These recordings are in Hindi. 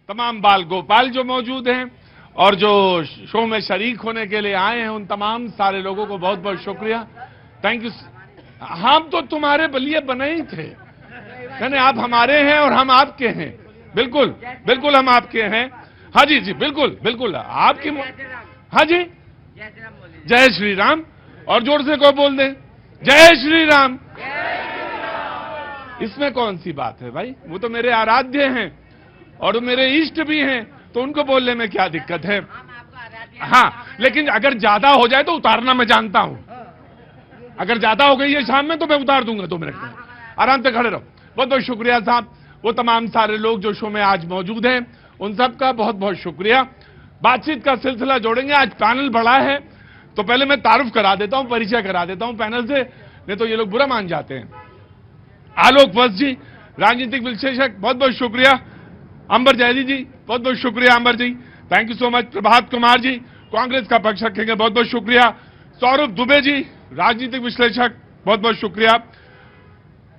तमाम बाल गोपाल जो मौजूद हैं और जो शो में शरीक होने के लिए आए हैं, उन तमाम सारे लोगों को बहुत बहुत शुक्रिया, थैंक यू। हम तो तुम्हारे लिए बने ही थे, यानी आप हमारे हैं और हम आपके हैं, बिल्कुल बिल्कुल हम आपके हैं। हाँ जी जी बिल्कुल बिल्कुल आपकी। हाँ जी, जय श्री राम, और जोर से कोई बोल दे जय श्री राम। इसमें कौन सी बात है भाई, वो तो मेरे आराध्य हैं और वो मेरे इष्ट भी हैं, तो उनको बोलने में क्या दिक्कत है। हाँ, लेकिन अगर ज्यादा हो जाए तो उतारना मैं जानता हूं, अगर ज्यादा हो गई है शाम में तो मैं उतार दूंगा 2 मिनट में, आराम से खड़े रहो। बहुत बहुत शुक्रिया साहब, वो तमाम सारे लोग जो शो में आज मौजूद हैं उन सब का बहुत बहुत शुक्रिया। बातचीत का सिलसिला जोड़ेंगे, आज पैनल बड़ा है तो पहले मैं तारुफ करा देता हूं, परिचय करा देता हूं पैनल से, नहीं तो ये लोग बुरा मान जाते हैं। आलोक वत्स जी, राजनीतिक विश्लेषक, बहुत बहुत शुक्रिया। अंबर जैदी जी, बहुत बहुत शुक्रिया अंबर जी, thank you so much. Prabhat Kumar ji, Congress का पक्ष रखेंगे, बहुत बहुत शुक्रिया। सौरभ दुबे जी, राजनीतिक विश्लेषक, बहुत बहुत शुक्रिया।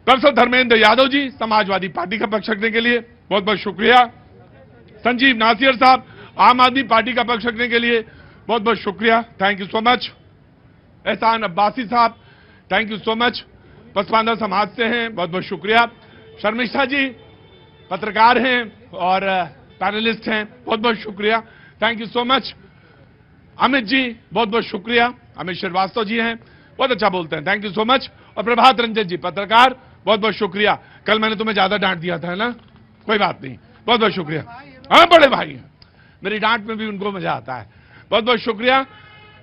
प्रोफेसर धर्मेंद्र यादव जी, समाजवादी पार्टी का पक्ष रखने के लिए बहुत बहुत शुक्रिया। संजीव नासिर साहब, आम आदमी पार्टी का पक्ष रखने के लिए बहुत बहुत शुक्रिया, थैंक यू सो मच। एहसान अब्बासी साहब, thank you so much, Pasmanda समाज से हैं, बहुत बहुत शुक्रिया। शर्मिष्ठा जी पत्रकार हैं और पैनलिस्ट हैं, बहुत बहुत शुक्रिया, thank you so much. Amit ji, बहुत बहुत शुक्रिया। अमित श्रीवास्तव जी हैं, बहुत अच्छा बोलते हैं, थैंक यू सो मच। और प्रभात रंजन जी, पत्रकार, बहुत बहुत शुक्रिया। कल मैंने तुम्हें ज्यादा डांट दिया था, है ना, कोई बात नहीं, बहुत बहुत शुक्रिया। हाँ, बड़े भाई हैं, मेरी डांट में भी उनको मजा आता है, बहुत बहुत शुक्रिया।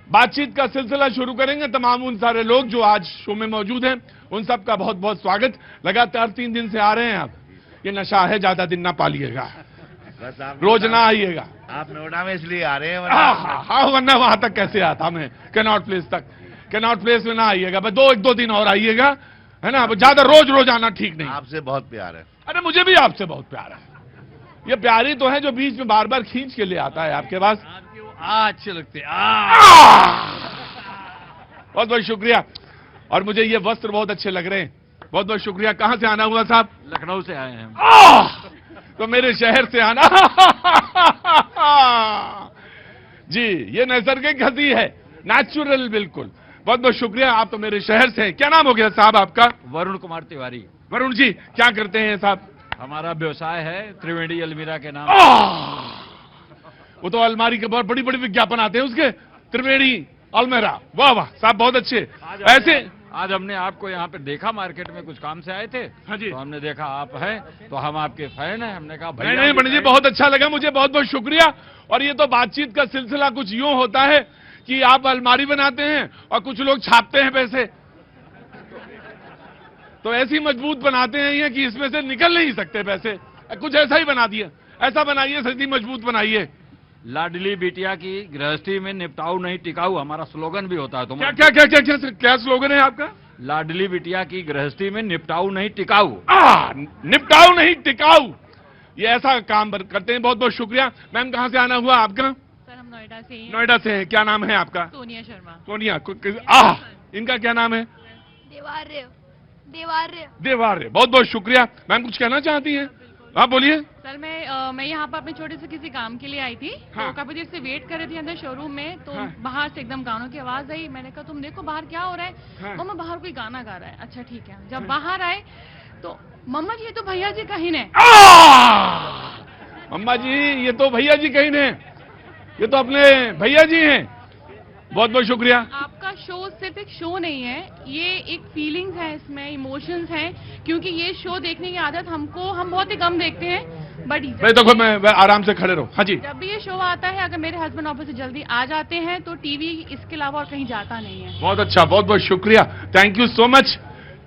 बातचीत का सिलसिला शुरू करेंगे, तमाम उन सारे लोग जो आज शो में मौजूद हैं उन सब का बहुत बहुत स्वागत। लगातार 3 दिन से आ रहे हैं आप, ये नशा है, ज्यादा दिन ना पालिएगा, रोज ना आइएगा। आप नोएडा में इसलिए आ रहे हैं, हाँ, वरना वहां तक कैसे आता मैं, कैनॉट प्लेस तक, कैनॉट प्लेस में ना आइएगा, बस 1-2 दिन और आइएगा, है ना, ज्यादा रोज रोज आना ठीक नहीं। आपसे बहुत प्यार है। अरे मुझे भी आपसे बहुत प्यार है, ये प्यारी तो है जो बीच में बार बार खींच के ले आता है आपके पास। आपके वो अच्छे लगते हैं। बहुत बहुत शुक्रिया। और मुझे ये वस्त्र बहुत अच्छे लग रहे हैं, बहुत बहुत शुक्रिया। कहां से आना हुआ साहब? लखनऊ से आए हैं। तो मेरे शहर से आना। जी, ये नैसर्गिक हंसी है, नेचुरल, बिल्कुल। बहुत बहुत शुक्रिया, आप तो मेरे शहर से हैं। क्या नाम हो गया साहब आपका? वरुण कुमार तिवारी। वरुण जी, क्या करते हैं साहब? हमारा व्यवसाय है त्रिवेणी अलमीरा के नाम। वो तो अलमारी के बहुत बड़ी बड़ी विज्ञापन आते हैं उसके, त्रिवेणी अलमीरा, वाह वाह साहब, बहुत अच्छे। ऐसे आज हमने आपको यहाँ पे देखा, मार्केट में कुछ काम से आए थे। हाँ जी, तो हमने देखा आप हैं, तो हम आपके फैन हैं, हमने कहा नहीं नहीं पंडित जी, बहुत अच्छा लगा मुझे, बहुत बहुत शुक्रिया। और ये तो बातचीत का सिलसिला कुछ यूं होता है कि आप अलमारी बनाते हैं और कुछ लोग छापते हैं पैसे, तो ऐसी मजबूत बनाते हैं ये कि इसमें से निकल नहीं सकते पैसे, कुछ ऐसा ही बना दिया, ऐसा बनाइए, सदी मजबूत बनाइए। लाडली बिटिया की गृहस्थी में निपटाऊ नहीं टिकाऊ, हमारा स्लोगन भी होता है। तो क्या क्या क्या क्या क्या, क्या स्लोगन है आपका? लाडली बिटिया की गृहस्थी में निपटाऊ नहीं टिकाऊ। निपटाऊ नहीं टिकाऊ, ये ऐसा काम करते हैं, बहुत बहुत शुक्रिया। मैम, कहां से आना हुआ आपका? सर, हम नोएडा से हैं। नोएडा से हैं, क्या नाम है आपका? सोनिया शर्मा। सोनिया, इनका क्या नाम है? देवार्य। देवार्य। देवार्य, बहुत बहुत शुक्रिया। मैम, कुछ कहना चाहती हैं? आप बोलिए। सर, मैं यहाँ पर अपने छोटे से किसी काम के लिए आई थी। हाँ। तो काफी देर से वेट कर रही थी अंदर शोरूम में, तो हाँ। बाहर से एकदम गानों की आवाज आई। मैंने कहा तुम देखो बाहर क्या हो रहा है। हाँ। मम्मा, बाहर कोई गाना गा रहा है। अच्छा ठीक है। जब बाहर आए तो मम्मा जी, ये तो भैया जी कहीं ने। अम्मा जी, ये तो भैया जी कहीं ने, ये तो अपने भैया जी हैं, बहुत बहुत शुक्रिया। आपका शो सिर्फ एक शो नहीं है, ये एक फीलिंग्स है, इसमें इमोशंस हैं, क्योंकि ये शो देखने की आदत हम बहुत ही कम देखते हैं। बट मैं तो मैं आराम से खड़े रहो। हाँ जी, जब भी ये शो आता है, अगर मेरे हस्बैंड ऑफिस से जल्दी आ जाते हैं तो टीवी इसके अलावा और कहीं जाता नहीं है। बहुत अच्छा, बहुत बहुत शुक्रिया, थैंक यू सो मच।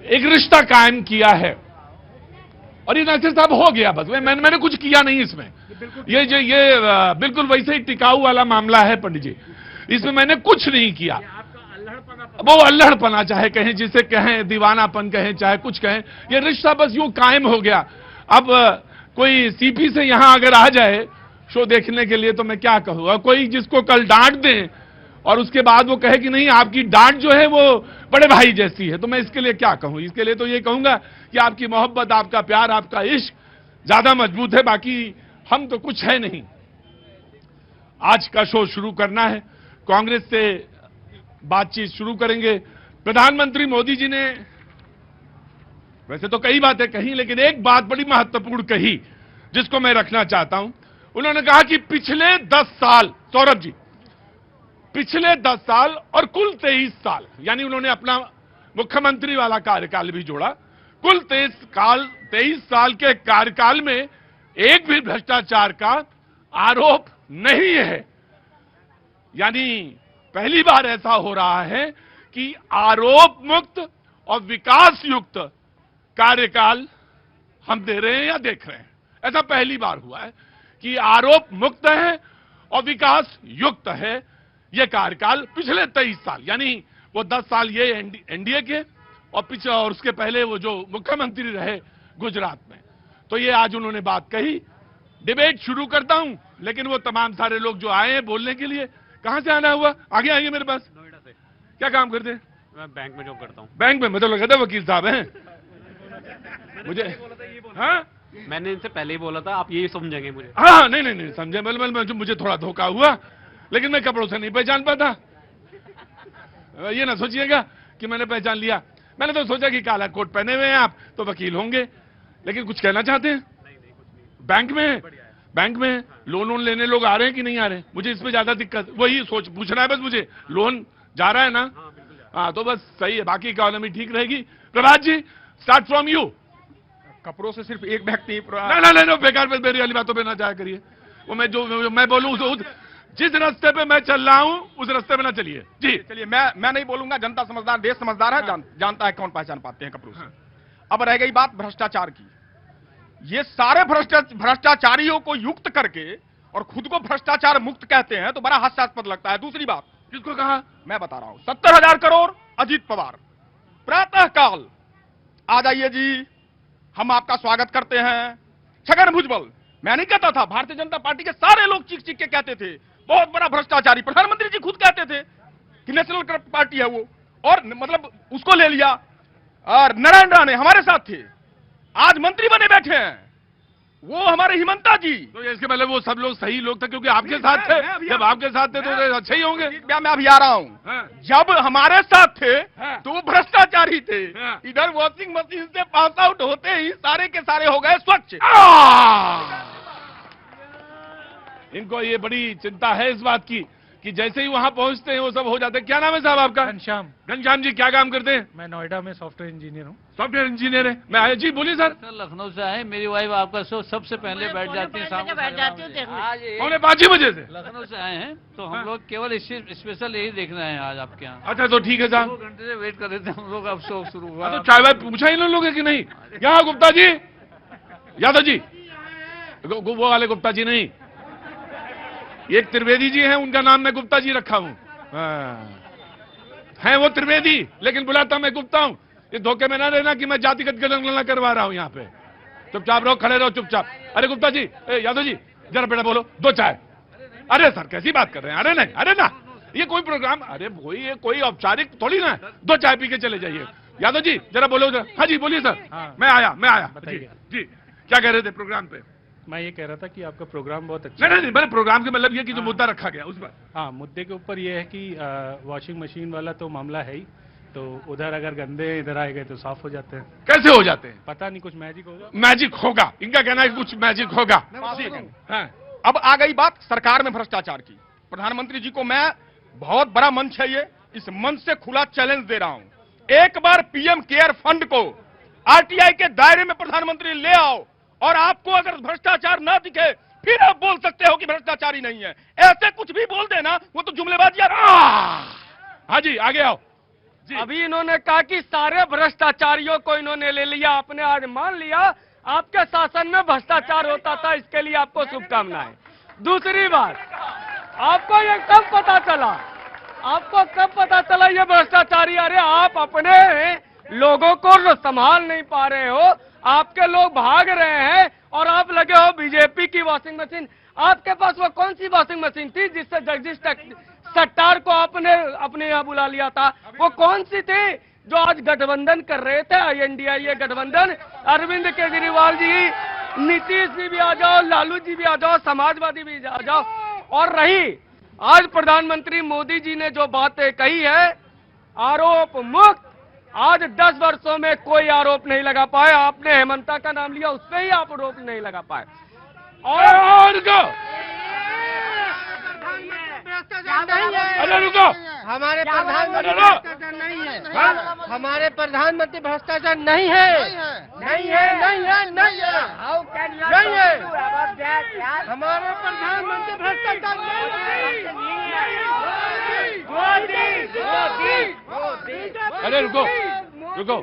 एक रिश्ता कायम किया है और ये नासिर साहब हो गया, बस मैंने कुछ किया नहीं इसमें। ये बिल्कुल वैसे ही टिकाऊ वाला मामला है पंडित जी, इसमें मैंने कुछ नहीं किया। वो अल्हड़पना चाहे कहें, जिसे कहें दीवानापन कहें, चाहे कुछ कहें, ये रिश्ता बस यूं कायम हो गया। अब कोई सीपी से यहां अगर आ जाए शो देखने के लिए तो मैं क्या कहूंगा, कोई जिसको कल डांट दे और उसके बाद वो कहे कि नहीं आपकी डांट जो है वो बड़े भाई जैसी है, तो मैं इसके लिए क्या कहूं? इसके लिए तो ये कहूंगा कि आपकी मोहब्बत, आपका प्यार, आपका इश्क ज्यादा मजबूत है। बाकी हम तो कुछ है नहीं। आज का शो शुरू करना है, कांग्रेस से बातचीत शुरू करेंगे। प्रधानमंत्री मोदी जी ने वैसे तो कई बातें कही, लेकिन एक बात बड़ी महत्वपूर्ण कही जिसको मैं रखना चाहता हूं। उन्होंने कहा कि पिछले 10 साल, सौरभ जी, पिछले 10 साल और कुल 23 साल, यानी उन्होंने अपना मुख्यमंत्री वाला कार्यकाल भी जोड़ा, कुल 23 साल के कार्यकाल में एक भी भ्रष्टाचार का आरोप नहीं है। यानी पहली बार ऐसा हो रहा है कि आरोप मुक्त और विकास युक्त कार्यकाल हम दे रहे हैं या देख रहे हैं। ऐसा पहली बार हुआ है कि आरोप मुक्त है और विकास युक्त है यह कार्यकाल पिछले 23 साल, यानी वो 10 साल ये एनडीए के और उसके पहले वो जो मुख्यमंत्री रहे गुजरात में। तो ये आज उन्होंने बात कही। डिबेट शुरू करता हूं, लेकिन वो तमाम सारे लोग जो आए हैं बोलने के लिए, कहां से आना हुआ? आगे आएंगे मेरे पास। नोएडा से। क्या काम करते हैं? मैं बैंक में जॉब करता हूँ। बैंक में? मतलब लगा था वकील साहब हैं मुझे। हाँ, मैंने इनसे पहले ही बोला था, आप यही समझेंगे मुझे। हाँ, नहीं समझे, मुझे थोड़ा धोखा हुआ, लेकिन मैं कपड़ों से नहीं पहचान पाता। ये ना सोचिएगा कि मैंने पहचान लिया। मैंने तो सोचा कि काला कोट पहने हुए हैं आप तो वकील होंगे, लेकिन कुछ कहना चाहते हैं? बैंक में लोन लेने लोग आ रहे हैं कि नहीं आ रहे हैं? मुझे इसमें ज्यादा दिक्कत वही पूछना है बस मुझे। लोन जा रहा है ना? हाँ, तो बस सही है, बाकी इकोनॉमी ठीक रहेगी। प्रभात जी, स्टार्ट फ्रॉम यू। कपड़ों से सिर्फ एक व्यक्ति नहीं, बेकार मेरी वाली बातों पे ना जाया करिए। वो मैं जो मैं बोलूं, जिस रास्ते पे मैं चल रहा हूं उस रास्ते पे ना चलिए। जी चलिए, मैं नहीं बोलूंगा, जनता समझदार, देश समझदार है। जानता है कौन पहचान पाते हैं कपड़ों से। अब रह गई बात भ्रष्टाचार की। ये सारे भ्रष्टाचारियों को युक्त करके और खुद को भ्रष्टाचार मुक्त कहते हैं तो बड़ा हास्यास्पद लगता है। दूसरी बात, किसको कहा? मैं बता रहा हूं, 70,000 करोड़ अजीत पवार। प्रातः काल आ जाइए जी, हम आपका स्वागत करते हैं। छगन भुजबल, मैं नहीं कहता था, भारतीय जनता पार्टी के सारे लोग चीख चीख के कहते थे बहुत बड़ा भ्रष्टाचारी। प्रधानमंत्री जी खुद कहते थे कि नेशनल करप्ट पार्टी है वो, और मतलब उसको ले लिया। और नारायण राणे हमारे साथ थे, आज मंत्री बने बैठे हैं, वो हमारे हिमंता जी। तो इसके पहले वो सब लोग सही लोग थे, क्योंकि आपके साथ थे। जब आपके साथ थे तो अच्छे ही होंगे। मैं अभी आ रहा हूं। हाँ। जब हमारे साथ थे हाँ। तो वो भ्रष्टाचारी थे। हाँ। इधर वॉशिंग मशीन से पास आउट होते ही सारे के सारे हो गए स्वच्छ। इनको ये बड़ी चिंता है इस बात की कि जैसे ही वहां पहुंचते हैं वो सब हो जाते हैं। क्या नाम है साहब आपका? घनश्याम जी, क्या काम करते हैं? मैं नोएडा में सॉफ्टवेयर इंजीनियर हूँ। सॉफ्टवेयर इंजीनियर है। मैं आया जी, बोलिए सर। सर, लखनऊ से आए। मेरी वाइफ आपका शो सबसे पहले बैठ जाती है, शाम को बैठ जाती हूँ देखने। आज 5:45 बजे से लखनऊ से आए हैं, तो हम लोग केवल स्पेशल यही देखना है आज आपके यहाँ। अच्छा, तो ठीक है 2 साहब। घंटे से वेट कर रहे थे हम लोग, अब शो शुरू हुआ। तो चाय वाय पूछा इन लोगों ने कि नहीं? यहाँ गुप्ता जी, यादव जी, वो वाले गुप्ता जी नहीं, एक त्रिवेदी जी हैं, उनका नाम मैं गुप्ता जी रखा हूं। हैं वो त्रिवेदी, लेकिन बुलाता मैं गुप्ता हूं। ये धोखे में ना रहना कि मैं जातिगत गणना करवा रहा हूं यहाँ पे। चुपचाप रहो, खड़े रहो चुपचाप। अरे गुप्ता जी, यादव जी, जरा बेटा बोलो, 2 चाय। अरे सर, कैसी बात कर रहे हैं? अरे नहीं, अरे ना, ये कोई प्रोग्राम, अरे ये कोई औपचारिक थोड़ी ना, 2 चाय पी के चले जाइए। यादव जी, जरा बोलो जरा। हाँ जी, बोलिए सर। हाँ। मैं आया बताइए। जी, क्या कह रहे थे प्रोग्राम पे? मैं ये कह रहा था कि आपका प्रोग्राम बहुत अच्छा नहीं, मेरे प्रोग्राम के मतलब ये कि जो मुद्दा रखा गया उस पर। हाँ, मुद्दे के ऊपर ये है कि वॉशिंग मशीन वाला तो मामला है ही, तो उधर अगर गंदे इधर आए गए तो साफ हो जाते हैं। कैसे हो जाते हैं? पता नहीं, कुछ मैजिक होगा। मैजिक होगा, इनका कहना है कि कुछ मैजिक होगा। हाँ। अब आ गई बात सरकार में भ्रष्टाचार की। प्रधानमंत्री जी को मैं, बहुत बड़ा मंच है ये, इस मंच से खुला चैलेंज दे रहा हूं। एक बार पीएम केयर फंड को आरटीआई के दायरे में प्रधानमंत्री ले आओ, और आपको अगर भ्रष्टाचार ना दिखे फिर आप बोल सकते हो कि भ्रष्टाचारी नहीं है। ऐसे कुछ भी बोल देना वो तो जुमलेबाजी। हाँ जी, आगे आओ जी। अभी इन्होंने कहा कि सारे भ्रष्टाचारियों को इन्होंने ले लिया, आपने आज मान लिया आपके शासन में भ्रष्टाचार होता था, इसके लिए आपको शुभकामनाएं। दूसरी बात, आपको ये कब पता चला, आपको कब पता चला ये भ्रष्टाचारी? अरे आप अपने लोगों को संभाल नहीं पा रहे हो, आपके लोग भाग रहे हैं और आप लगे हो बीजेपी की वॉशिंग मशीन। आपके पास वो कौन सी वॉशिंग मशीन थी जिससे जगदीश सट्टार को आपने अपने यहाँ बुला लिया था? वो कौन सी थी जो आज गठबंधन कर रहे थे, INDIA गठबंधन? अरविंद केजरीवाल जी नीतीश जी भी आ जाओ, लालू जी भी आ जाओ, समाजवादी भी आ जाओ। और रही आज प्रधानमंत्री मोदी जी ने जो बातें कही है, आरोप मुक्त, आज 10 वर्षों में कोई आरोप नहीं लगा पाए। आपने हेमंता का नाम लिया, उससे ही आप आरोप नहीं लगा पाए। और रुको, अरे रुको, हमारे प्रधानमंत्री अरे रुको। भ्रष्टाचार नहीं है। हमारे प्रधानमंत्री भ्रष्टाचार नहीं है, नहीं है, नहीं है, नहीं है, नहीं है। हमारे प्रधानमंत्री भ्रष्टाचार नहीं है। अरे रुको, रुको,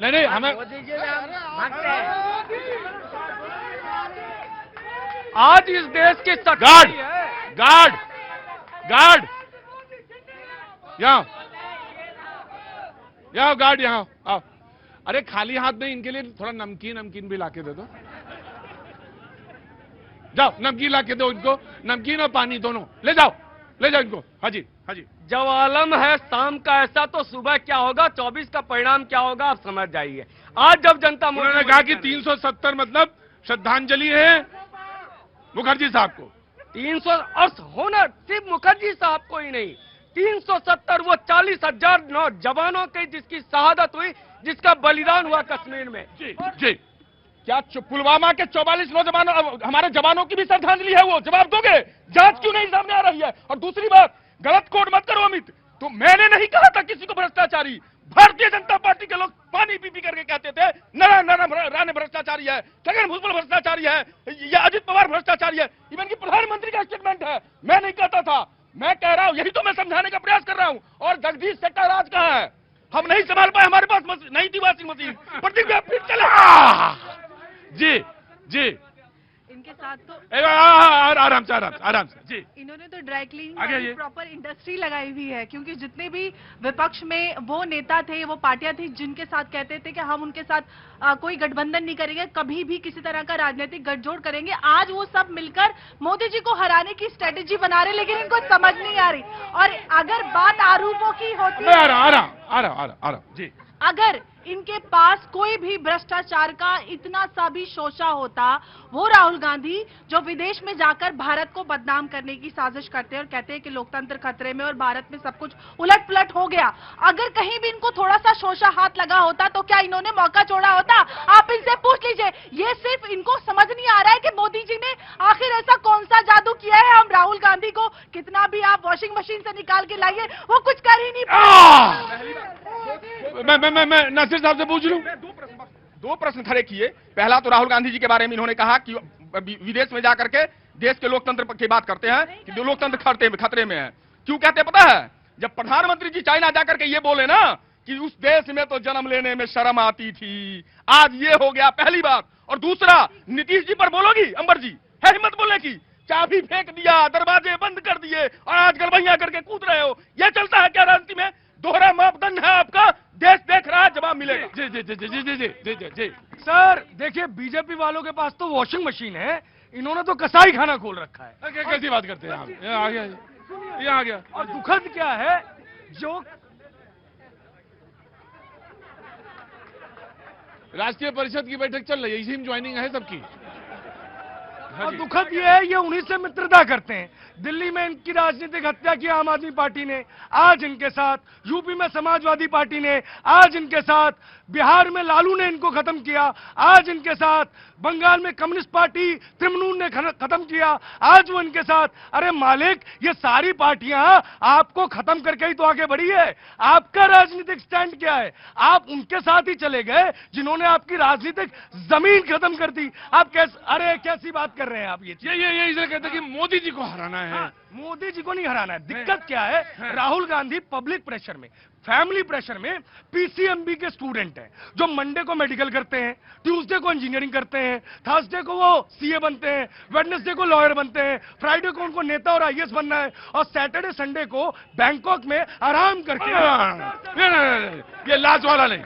अरे नहीं, हमें आज इस देश की गार्ड, शक्ति है। गार्ड, गार्ड, यहाँ यहाँ गार्ड, यहाँ आओ। अरे खाली हाथ में इनके लिए थोड़ा नमकीन भी लाके दे दो। जाओ नमकीन लाके दो इनको, नमकीन और पानी दोनों ले जाओ इनको। हाजी, हाजी। जब आलम है शाम का ऐसा, तो सुबह क्या होगा, 24 का परिणाम क्या होगा, आप समझ जाइए। आज जब जनता उन्होंने कहा कि 370 मतलब श्रद्धांजलि है मुखर्जी साहब को। 300 और होना सिर्फ मुखर्जी साहब को ही नहीं, 370 वो 40,000 नौजवानों की जिसकी शहादत हुई, जिसका बलिदान हुआ कश्मीर में। जी जी। क्या पुलवामा के 44 नौजवानों, हमारे जवानों की भी श्रद्धांजलि है? वो जवाब दोगे? जांच क्यों नहीं सामने आ रही है? और दूसरी बात, गलत कोड मत करो अमित, तो मैंने नहीं कहा था किसी को भ्रष्टाचारी। भारतीय जनता पार्टी के लोग पानी पी करके कहते थे नारायण राणे भ्रष्टाचारी है, छगन भुजबल भ्रष्टाचारी है, या अजित पवार भ्रष्टाचारी है। इवन की प्रधानमंत्री का स्टेटमेंट है, मैं नहीं कहता था, मैं कह रहा हूं, यही तो मैं समझाने का प्रयास कर रहा हूं। और जगदीश शेट्टर आज कहां है? हम नहीं संभाल पाए, हमारे पास नहीं थी वॉशिंग मशीन, प्रदीप फिर चले। जी जी, इनके साथ तो आराम से जी। इन्होंने तो ड्राई क्लीनिंग आगे वाली आइए। प्रॉपर इंडस्ट्री लगाई हुई है, क्योंकि जितने भी विपक्ष में वो नेता थे, वो पार्टियां थी जिनके साथ कहते थे कि हम उनके साथ कोई गठबंधन नहीं करेंगे, कभी भी किसी तरह का राजनीतिक गठजोड़ करेंगे, आज वो सब मिलकर मोदी जी को हराने की स्ट्रेटेजी बना रहे, लेकिन इनको समझ नहीं आ रही। और अगर बात आरोपों की होती मैं है, आ रहा जी। अगर इनके पास कोई भी भ्रष्टाचार का इतना सा भी शोषा होता, वो राहुल गांधी जो विदेश में जाकर भारत को बदनाम करने की साजिश करते हैं और कहते हैं कि लोकतंत्र खतरे में और भारत में सब कुछ उलट पुलट हो गया, अगर कहीं भी इनको थोड़ा सा शोषा हाथ लगा होता तो क्या इन्होंने मौका छोड़ा होता? आप इनसे पूछ लीजिए। ये सिर्फ इनको समझ नहीं आ रहा है कि मोदी जी ने आखिर ऐसा कौन सा जादू किया है। हम राहुल गांधी को कितना भी आप वॉशिंग मशीन से निकाल के लाइए, वो कुछ कर ही नहीं पाए। मैं नासिर साहब से पूछ लूं? दो प्रश्न खड़े किए। पहला तो राहुल गांधी जी के बारे में इन्होंने कहा कि विदेश में जाकर के देश के लोकतंत्र की बात करते हैं कि जो लोकतंत्र खतरे में है। क्यों कहते हैं पता है? जब प्रधानमंत्री जी चाइना जाकर के ये बोले ना कि उस देश में तो जन्म लेने में शर्म आती थी, आज ये हो गया, पहली बात। और दूसरा, नीतीश जी पर बोलोगी अंबर जी, है हिम्मत बोलने की? चाबी फेंक दिया, दरवाजे बंद कर दिए और आज गलबैया करके कूद रहे हो। यह चलता है क्या राजनीति में? दोहरा मापदंड है आपका, देश देख रहा है, जवाब मिलेगा। जी जी जी जी जी जी जी जी जी। सर देखिए, बीजेपी वालों के पास तो वॉशिंग मशीन है, इन्होंने तो कसाई खाना खोल रखा है। कैसी बात करते हैं आप? ये आ गया। और दुखद क्या है, जो राष्ट्रीय परिषद की बैठक चल रही है, इसी में ज्वाइनिंग है सबकी। और दुखद ये है, ये उन्हीं से मित्रता करते हैं। दिल्ली में इनकी राजनीतिक हत्या की आम आदमी पार्टी ने, आज इनके साथ यूपी में समाजवादी पार्टी ने, आज इनके साथ बिहार में लालू ने इनको खत्म किया, आज इनके साथ बंगाल में कम्युनिस्ट पार्टी तृणमूल ने खत्म किया, आज वो इनके साथ। अरे मालिक, ये सारी पार्टियां आपको खत्म करके ही तो आगे बढ़ी है। आपका राजनीतिक स्टैंड क्या है? आप उनके साथ ही चले गए जिन्होंने आपकी राजनीतिक जमीन खत्म कर दी। आप अरे कैसी बात कर रहे हैं आप? ये इसे कहते हैं कि मोदी जी को हराना है। मोदी जी को नहीं हराना है। दिक्कत क्या है? राहुल गांधी पब्लिक प्रेशर में, फैमिली प्रेशर में पीसीएमबी के स्टूडेंट हैं, जो मंडे को मेडिकल करते हैं, ट्यूसडे को इंजीनियरिंग करते हैं, थर्सडे को वो सीए बनते हैं, वेडनेसडे को लॉयर बनते हैं, फ्राइडे को उनको नेता और आईएएस बनना है, और सैटरडे संडे को बैंकॉक में आराम करके। ये लास्ट वाला नहीं,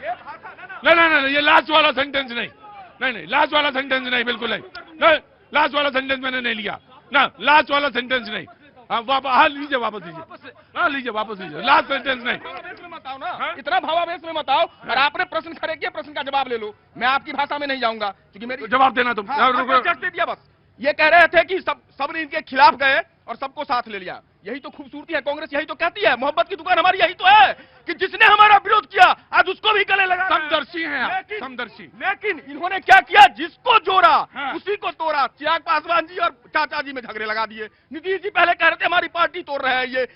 नहीं, ये लास्ट वाला सेंटेंस नहीं, लास्ट वाला सेंटेंस नहीं, बिल्कुल नहीं, लास्ट वाला सेंटेंस मैंने नहीं लिया ना, लास्ट वाला सेंटेंस नहीं। हाँ लीजिए वापस लीजिए, हाँ लीजिए वापस लीजिए, लास्ट सेंटेंस नहीं। बताओ ना, हाँ? इतना भावावेश में मत आओ। और आपने प्रश्न खड़े किया, प्रश्न का जवाब ले लो। मैं आपकी भाषा में नहीं जाऊंगा क्योंकि मेरी जवाब देना तुम। हाँ, रुको। जस्ट दे दिया बस। ये कह रहे थे कि सबने इनके खिलाफ गए और सबको साथ ले लिया। यही तो खूबसूरती है, कांग्रेस यही तो कहती है। मोहब्बत की दुकान हमारी यही तो है कि जिसने हमारा विरोध किया आज उसको भी गले लगा। समदर्शी हैं आप, लेकिन- समदर्शी। लेकिन इन्होंने क्या किया, जिसको जोड़ा हाँ। उसी को तोड़ा। चिराग पासवान जी और चाचा जी में झगड़े लगा दिए। नीतीश जी पहले कह रहे थे हमारी पार्टी तोड़ रहे हैं। ये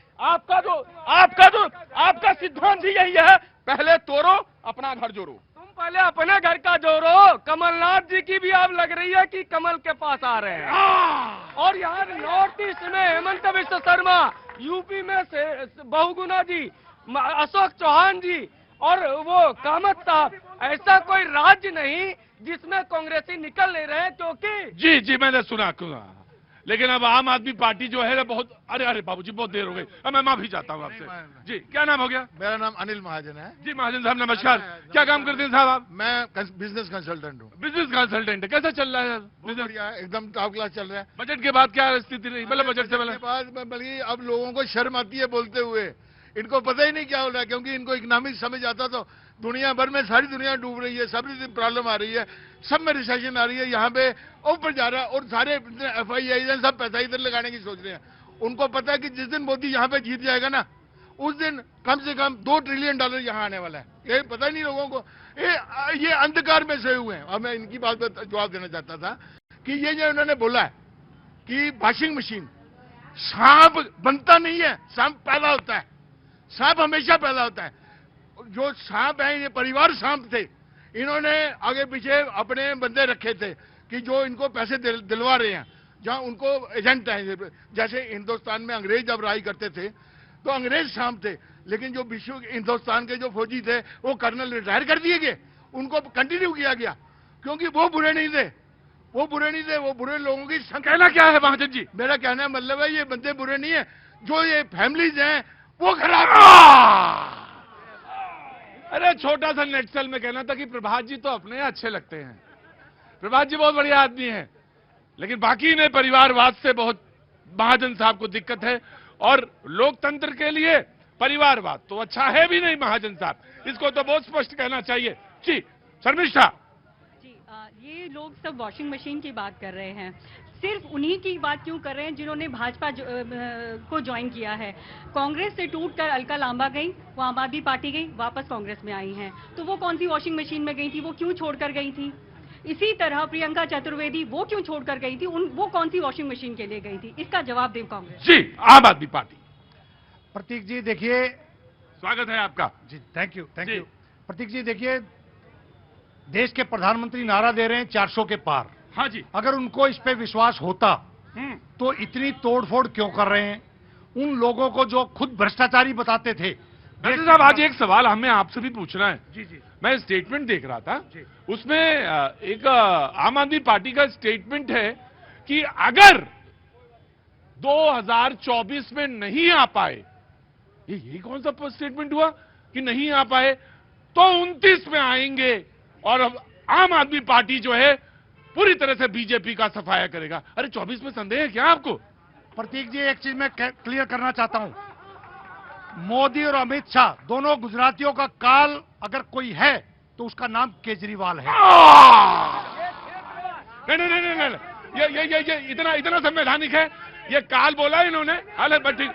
आपका सिद्धांत ही यही है, पहले तोड़ो अपना घर जोड़ो। तुम पहले अपने घर का जोड़ो। कमलनाथ जी की भी अब लग रही है कि कमल के पास आ रहे हैं। और यहाँ नॉर्थ ईस्ट में हेमंत बिश्व शर्मा, यूपी में बहुगुणा जी, अशोक चौहान जी और वो कामत साहब, ऐसा कोई राज्य नहीं जिसमें कांग्रेसी निकल नहीं रहे क्योंकि जी मैंने सुना। लेकिन अब आम आदमी पार्टी जो है बहुत, अरे बाबूजी बहुत देर हो गई, अब मैं माफी चाहता हूँ आपसे। जी क्या नाम हो गया? मेरा नाम अनिल महाजन है। जी महाजन साहब नमस्कार। क्या काम करते हैं साहब आप? मैं बिजनेस कंसल्टेंट हूँ। बिजनेस कंसल्टेंट है। कैसा चल रहा है बिजनेस? बढ़िया है, एकदम टॉप क्लास चल रहा है। बजट के बाद क्या स्थिति रही? मतलब बजट से पहले के बाद मैं बल्कि अब लोगों को शर्म आती है बोलते हुए। इनको पता ही नहीं क्या हो रहा है, क्योंकि इनको इकोनॉमिक समझ आता तो दुनिया भर में सारी दुनिया डूब रही है, सब प्रॉब्लम आ रही है, सब में रिसेशन आ रही है, यहाँ पे ऊपर जा रहा है और सारे FII सब पैसा इधर लगाने की सोच रहे हैं। उनको पता है कि जिस दिन मोदी यहाँ पे जीत जाएगा ना, उस दिन कम से कम $2 ट्रिलियन यहाँ आने वाला है। ये पता ही नहीं लोगों को। ये अंधकार में से हुए हैं। और मैं इनकी बात पर जवाब देना चाहता था कि ये जो उन्होंने बोला है कि वॉशिंग मशीन, सांप बनता नहीं है, सांप पैदा होता है। सांप हमेशा पैदा होता है। जो सांप है ये परिवार सांप थे। इन्होंने आगे पीछे अपने बंदे रखे थे कि जो इनको पैसे दिलवा रहे हैं, जहां उनको एजेंट है। जैसे हिंदुस्तान में अंग्रेज जब राज करते थे तो अंग्रेज सांप थे, लेकिन जो विश्व हिंदुस्तान के जो फौजी थे वो कर्नल रिटायर कर दिए गए, उनको कंटिन्यू किया गया क्योंकि वो बुरे नहीं थे। वो बुरे लोगों की संख्या। कहना क्या है महाजन जी? मेरा कहना मतलब है ये बंदे बुरे नहीं है, जो ये फैमिलीज हैं वो खराब। अरे छोटा सा नेटसेल में कहना था कि प्रभात जी तो अपने अच्छे लगते हैं। प्रभात जी बहुत बढ़िया आदमी है, लेकिन बाकी ने परिवारवाद से बहुत महाजन साहब को दिक्कत है। और लोकतंत्र के लिए परिवारवाद तो अच्छा है भी नहीं महाजन साहब, इसको तो बहुत स्पष्ट कहना चाहिए। जी शर्मिष्ठा जी, ये लोग सब वॉशिंग मशीन की बात कर रहे हैं। सिर्फ उन्हीं की बात क्यों कर रहे हैं जिन्होंने भाजपा को ज्वाइन किया है? कांग्रेस से टूटकर अलका लांबा गई, वो आम आदमी पार्टी गई, वापस कांग्रेस में आई हैं। तो वो कौन सी वॉशिंग मशीन में गई थी? वो क्यों छोड़कर गई थी? इसी तरह प्रियंका चतुर्वेदी वो क्यों छोड़कर गई थी? वो कौन सी वॉशिंग मशीन के लिए गई थी? इसका जवाब देव कांग्रेस। जी आम आदमी पार्टी। प्रतीक जी देखिए, स्वागत है आपका। जी थैंक यू जी। प्रतीक जी देखिए, देश के प्रधानमंत्री नारा दे रहे हैं 400 के पार। हाँ जी। अगर उनको इस पे विश्वास होता तो इतनी तोड़फोड़ क्यों कर रहे हैं? उन लोगों को जो खुद भ्रष्टाचारी बताते थे। वैसे साहब आज एक सवाल हमें आपसे भी पूछना है। जी जी मैं स्टेटमेंट देख रहा था, उसमें एक आम आदमी पार्टी का स्टेटमेंट है कि अगर 2024 में नहीं आ पाए, ये कौन सा स्टेटमेंट हुआ कि नहीं आ पाए, तो 29 में आएंगे और अब आम आदमी पार्टी जो है पूरी तरह से बीजेपी का सफाया करेगा। अरे 24 में संदेह है क्या आपको? प्रतीक जी एक चीज मैं क्लियर करना चाहता हूं, मोदी और अमित शाह दोनों गुजरातियों का काल अगर कोई है तो उसका नाम केजरीवाल है। नहीं, ये इतना संवैधानिक है। ये काल बोला इन्होंने। हाल ठीक।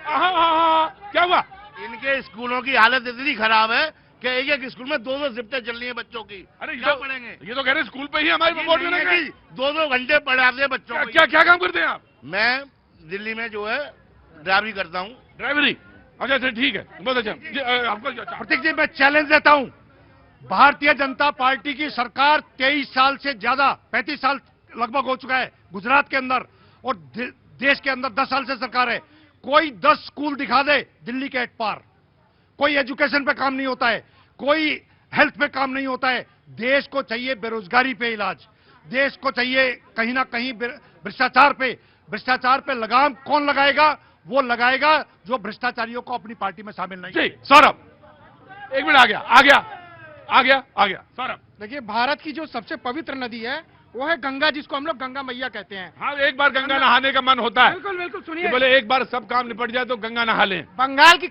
क्या हुआ? इनके स्कूलों की हालत इतनी खराब है कि एक स्कूल में 2-2 शिफ्टें चल रही है बच्चों की। अरे क्या पढ़ेंगे? ये तो कह रहे स्कूल पे ही हमारे वोट देने का। 2-2 घंटे पढ़ाते हैं बच्चों को। क्या काम करते हैं आप? मैं दिल्ली में जो है ड्राइवरी करता हूँ। ड्राइवरी? अच्छा ठीक है, बहुत अच्छा। आपको प्रतीक जी मैं चैलेंज देता हूं, भारतीय जनता पार्टी की सरकार 23 साल से ज्यादा, 35 साल लगभग हो चुका है गुजरात के अंदर, और देश के अंदर 10 साल से सरकार है। कोई 10 स्कूल दिखा दे दिल्ली के एट पार। कोई एजुकेशन पे काम नहीं होता है, कोई हेल्थ पे काम नहीं होता है। देश को चाहिए बेरोजगारी पे इलाज, देश को चाहिए कहीं ना कहीं भ्रष्टाचार पे लगाम कौन लगाएगा? वो लगाएगा जो भ्रष्टाचारियों को अपनी पार्टी में शामिल नहीं। जी सौरभ, एक मिनट आ गया सौरभ। देखिए, भारत की जो सबसे पवित्र नदी है वो है गंगा, जिसको हम लोग गंगा मैया कहते हैं। हाँ, एक बार गंगा नहाने का मन होता है। बिल्कुल बिल्कुल, कि सुनिए, बोले एक बार सब काम निपट जाए तो गंगा नहा लें। बंगाल की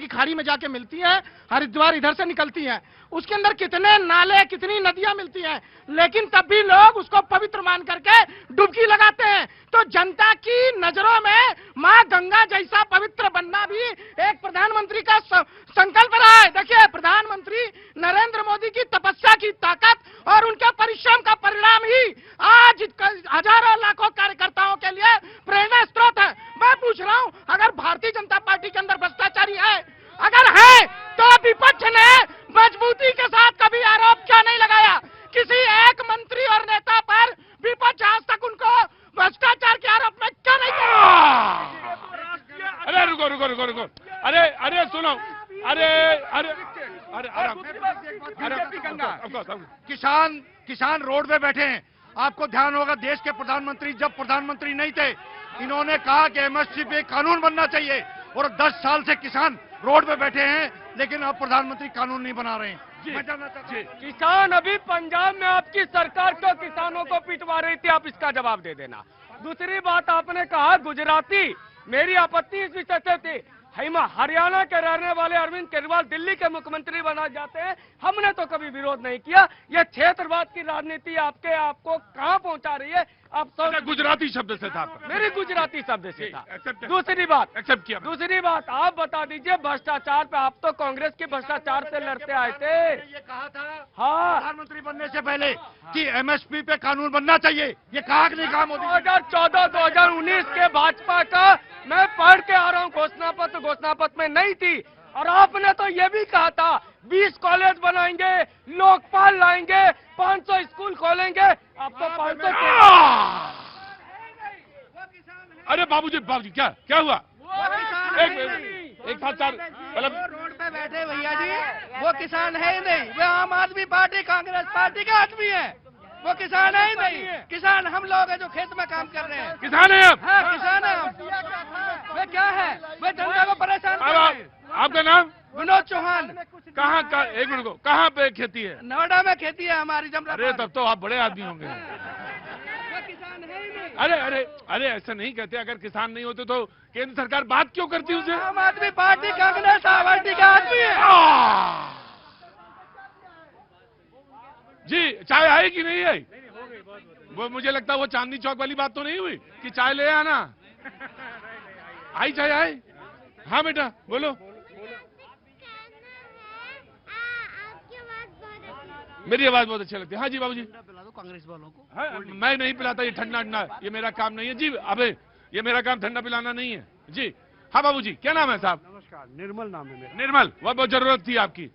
खाड़ी में जाके मिलती है, हरिद्वार इधर से निकलती है, उसके अंदर कितने नाले कितनी नदियां मिलती हैं, लेकिन तब भी लोग उसको पवित्र मान करके डुबकी लगाते हैं। तो जनता की नजरों में मां गंगा जैसा पवित्र बनना भी एक प्रधानमंत्री का संकल्प रहा है। देखिए, प्रधानमंत्री नरेंद्र मोदी की तपस्या की ताकत और उनके परिश्रम का परिणाम ही आज हजारों लाखों कार्यकर्ताओं के लिए प्रेरणा स्रोत है। मैं पूछ रहा हूं, अगर भारतीय जनता पार्टी के अंदर भ्रष्टाचारी है, अगर है, तो विपक्ष ने मजबूती के साथ कभी आरोप क्यों नहीं लगाया? किसी एक मंत्री और नेता पर विपक्ष आज तक उनको भ्रष्टाचार के आरोप में क्यों नहीं किया? अरे रुको रुको रुको रुको, अरे सुनो, अरे किसान रोड पे बैठे हैं। आपको ध्यान होगा, देश के प्रधानमंत्री जब प्रधानमंत्री नहीं थे, इन्होंने कहा कि एमएसपी पे कानून बनना चाहिए, और 10 साल से किसान रोड पे बैठे हैं, लेकिन अब प्रधानमंत्री कानून नहीं बना रहे हैं। मैं जानना चाहता हूं, किसान अभी पंजाब में आपकी सरकार क्यों किसानों को पिटवा रही थी, आप इसका जवाब दे देना। दूसरी बात, आपने कहा गुजराती, मेरी आपत्ति इस विषय से थी, हरियाणा के रहने वाले अरविंद केजरीवाल दिल्ली के मुख्यमंत्री बना जाते हैं, हमने तो कभी विरोध नहीं किया। यह क्षेत्रवाद की राजनीति आपको कहां पहुंचा रही है? आप गुजराती शब्द से था, मेरी गुजराती शब्द से था। एक्सेप्ट दूसरी बात एक्सेप्ट किया। दूसरी बात, आप बता दीजिए भ्रष्टाचार पे, आप तो कांग्रेस के भ्रष्टाचार से लड़ते आए थे। ये कहा था हाँ, प्रधानमंत्री बनने से पहले कि एमएसपी पे कानून बनना चाहिए, ये कहा कि नहीं कहा मोदी? 2014-2019 के भाजपा का मैं पढ़ के आ रहा हूँ, घोषणा पत्र में नहीं थी। और आपने तो ये भी कहा था 20 कॉलेज बनाएंगे, लोकपाल लाएंगे, 500 स्कूल खोलेंगे। आप तो 500। अरे बाबूजी क्या हुआ? एक साथ चार, मतलब रोड पे बैठे भैया जी, वो किसान है ही नहीं, वो आम आदमी पार्टी कांग्रेस पार्टी के आदमी है, वो किसान है ही नहीं। किसान हम लोग हैं जो खेत में काम कर रहे हैं। किसान है आप? हाँ, किसान है हम। वे क्या है, वे जनता को परेशान कर रहे हैं। आपका नाम? विनोद चौहान। कहाँ का? एक मिनट को, कहाँ पे खेती है? नोएडा में खेती है हमारी, अरे तब तो आप बड़े आदमी होंगे। किसान है ही नहीं। अरे ऐसा नहीं कहते, अगर किसान नहीं होते तो केंद्र सरकार बात क्यों करती उसे? आम आदमी पार्टी कांग्रेस पार्टी का आदमी है। जी, चाय आई कि नहीं आई? वो मुझे लगता है वो चांदनी चौक वाली बात तो नहीं हुई कि चाय ले आना। आई चाय आई? हाँ बेटा बोलो। मेरी आवाज बहुत अच्छी लगती है। हाँ जी बाबूजी। पिला दो कांग्रेस वालों को। हाँ, मैं नहीं पिलाता, ये ठंडा ठंडा, ये मेरा काम नहीं है जी। अबे ये मेरा काम ठंडा पिलाना नहीं है जी। हाँ बाबूजी, क्या नाम है साहब? नमस्कार, निर्मल नाम है मेरा। निर्मल, बहुत जरूरत थी आपकी।